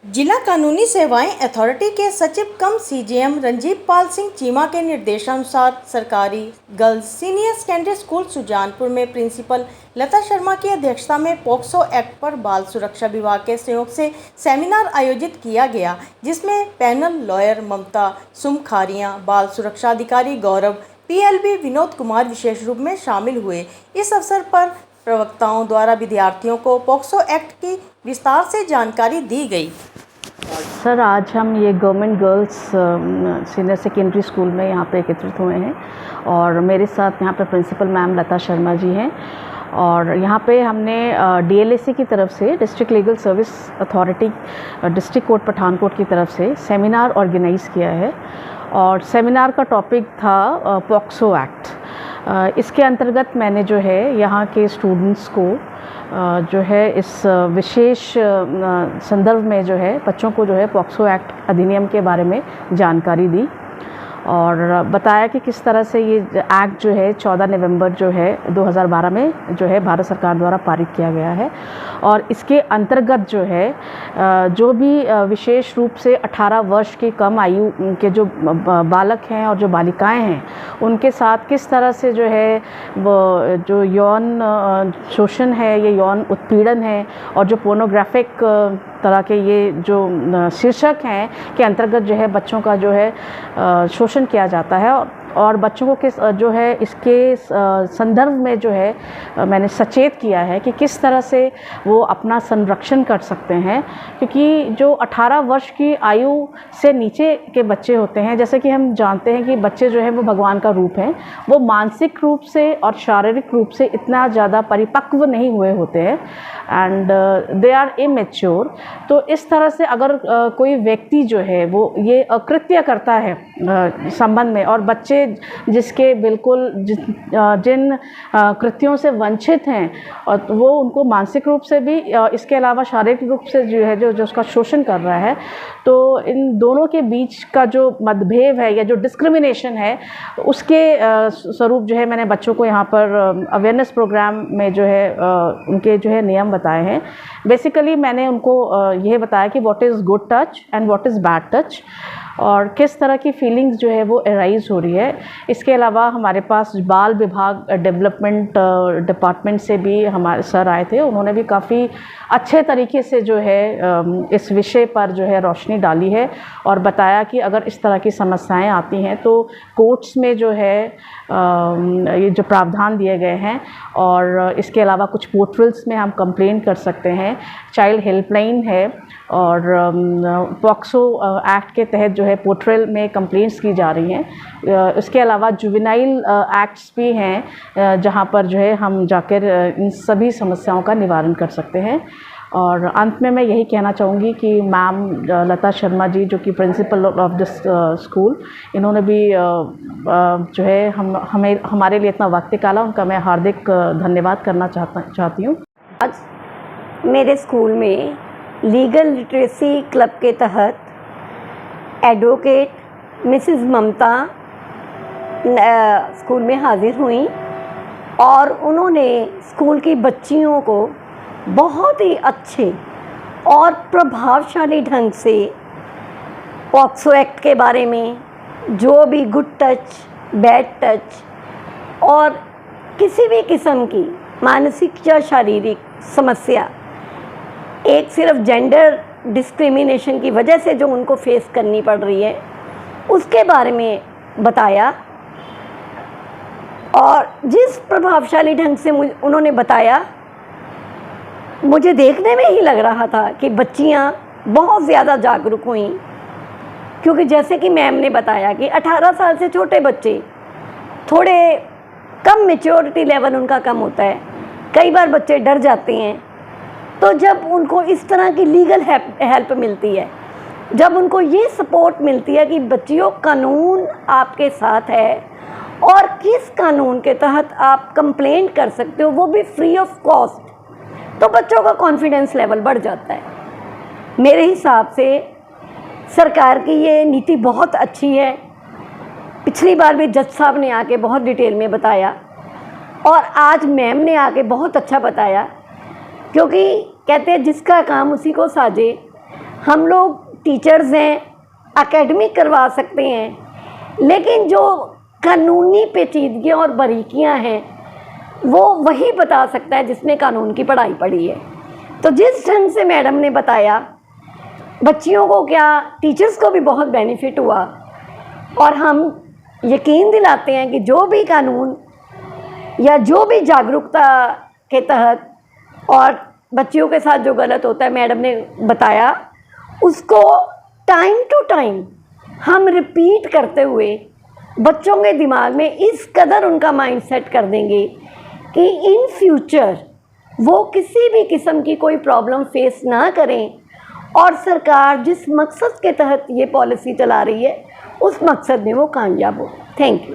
जिला कानूनी सेवाएं अथॉरिटी के सचिव कम सीजेएम रंजीत पाल सिंह चीमा के निर्देशानुसार सरकारी girls senior secondary school Sujanpur में प्रिंसिपल लता शर्मा की अध्यक्षता में पॉक्सो एक्ट पर बाल सुरक्षा विभाग के सहयोग से सेमिनार आयोजित किया गया, जिसमें पैनल लॉयर ममता सुमखारिया, बाल सुरक्षा अधिकारी गौरव, पीएलबी विनोद कुमार विशेष रूप में शामिल हुए। इस अवसर पर प्रवक्ताओं द्वारा विद्यार्थियों को पॉक्सो एक्ट की विस्तार से जानकारी दी गई। सर, आज हम ये government girls senior secondary school में यहाँ पे एकत्रित हुए हैं और मेरे साथ यहाँ पे प्रिंसिपल मैम लता शर्मा जी हैं और यहाँ पे हमने डीएलएसी की तरफ से district legal service authority district court Pathankot की तरफ से सेमिनार ऑर्गेनाइज़ किया है और सेमिनार का टॉपिक था पॉक्सो एक्ट। इसके अंतर्गत मैंने जो है यहाँ के स्टूडेंट्स को जो है इस विशेष संदर्भ में जो है बच्चों को जो है पॉक्सो एक्ट अधिनियम के बारे में जानकारी दी और बताया कि किस तरह से ये एक्ट जो है 14 नवंबर जो है 2012 में जो है भारत सरकार द्वारा पारित किया गया है और इसके अंतर्गत जो है जो भी विशेष रूप से 18 वर्ष की कम आयु के जो बालक हैं और जो बालिकाएं हैं उनके साथ किस तरह से जो है वो जो यौन शोषण है, ये यौन उत्पीड़न है और जो पोर्नोग्राफिक तरह के ये जो शीर्षक हैं के अंतर्गत जो है बच्चों का जो है शोषण किया जाता है और बच्चों को किस जो है इसके संदर्भ में जो है मैंने सचेत किया है कि किस तरह से वो अपना संरक्षण कर सकते हैं, क्योंकि जो 18 वर्ष की आयु से नीचे के बच्चे होते हैं, जैसे कि हम जानते हैं कि बच्चे जो है वो भगवान का रूप हैं, वो मानसिक रूप से और शारीरिक रूप से इतना ज़्यादा परिपक्व नहीं हुए होते हैं एंड दे आर इमेच्योर। तो इस तरह से अगर कोई व्यक्ति जो है वो ये अकृत्य करता है संबंध में और बच्चे जिसके बिल्कुल जिन कृत्यों से वंचित हैं और वो उनको मानसिक रूप से भी इसके अलावा शारीरिक रूप से जो है जो उसका शोषण कर रहा है, तो इन दोनों के बीच का जो मतभेद है या जो डिस्क्रिमिनेशन है उसके स्वरूप जो है मैंने बच्चों को यहाँ पर अवेयरनेस प्रोग्राम में जो है उनके जो है नियम बताए हैं। बेसिकली मैंने उनको यह बताया कि what is good touch and what is bad touch और किस तरह की फीलिंग्स जो है वो अराइज हो रही है। इसके अलावा हमारे पास बाल विभाग डेवलपमेंट डिपार्टमेंट से भी हमारे सर आए थे, उन्होंने भी काफ़ी अच्छे तरीके से जो है इस विषय पर जो है रोशनी डाली है और बताया कि अगर इस तरह की समस्याएं आती हैं तो कोर्ट्स में जो है ये जो प्रावधान दिए गए हैं और इसके अलावा कुछ पोर्टल्स में हम कंप्लेंट कर सकते हैं, चाइल्ड हेल्पलाइन है और पॉक्सो एक्ट के तहत जो है पोर्टल में कंप्लेंट्स की जा रही हैं। इसके अलावा जुवेनाइल एक्ट्स भी हैं जहां पर जो है हम जाकर इन सभी समस्याओं का निवारण कर सकते हैं। और अंत में मैं यही कहना चाहूँगी कि मैम लता शर्मा जी जो कि प्रिंसिपल ऑफ दिस स्कूल, इन्होंने भी जो है हमारे लिए इतना वक्त निकाला, उनका मैं हार्दिक धन्यवाद करना चाहती हूँ। आज मेरे स्कूल में लीगल लिटरेसी क्लब के तहत एडवोकेट मिसेस ममता स्कूल में हाजिर हुई और उन्होंने स्कूल की बच्चियों को बहुत ही अच्छे और प्रभावशाली ढंग से पॉक्सो एक्ट के बारे में, जो भी गुड टच, बैड टच और किसी भी किस्म की मानसिक या शारीरिक समस्या, एक सिर्फ जेंडर डिस्क्रिमिनेशन की वजह से जो उनको फेस करनी पड़ रही है उसके बारे में बताया। और जिस प्रभावशाली ढंग से उन्होंने बताया, मुझे देखने में ही लग रहा था कि बच्चियां बहुत ज़्यादा जागरूक हुई, क्योंकि जैसे कि मैम ने बताया कि 18 साल से छोटे बच्चे थोड़े कम मैच्योरिटी लेवल उनका कम होता है, कई बार बच्चे डर जाते हैं। तो जब उनको इस तरह की लीगल हेल्प मिलती है, जब उनको ये सपोर्ट मिलती है कि बच्चियों कानून आपके साथ है और किस कानून के तहत आप कंप्लेंट कर सकते हो वो भी फ्री ऑफ कॉस्ट, तो बच्चों का कॉन्फिडेंस लेवल बढ़ जाता है। मेरे हिसाब से सरकार की ये नीति बहुत अच्छी है। पिछली बार भी जज साहब ने आके बहुत डिटेल में बताया और आज मैम ने आके बहुत अच्छा बताया, क्योंकि कहते हैं जिसका काम उसी को साजे। हम लोग टीचर्स हैं, एकेडमिक करवा सकते हैं, लेकिन जो कानूनी पेचीदगियाँ और बारीकियाँ हैं वो वही बता सकता है जिसने कानून की पढ़ाई पढ़ी है। तो जिस ढंग से मैडम ने बताया, बच्चियों को क्या, टीचर्स को भी बहुत बेनिफिट हुआ। और हम यकीन दिलाते हैं कि जो भी कानून या जो भी जागरूकता के तहत और बच्चियों के साथ जो गलत होता है, मैडम ने बताया, उसको टाइम टू टाइम हम रिपीट करते हुए बच्चों के दिमाग में इस कदर उनका माइंड सेट कर देंगे कि इन फ्यूचर वो किसी भी किस्म की कोई प्रॉब्लम फेस ना करें और सरकार जिस मकसद के तहत ये पॉलिसी चला रही है उस मकसद में वो कामयाब हो। Thank you.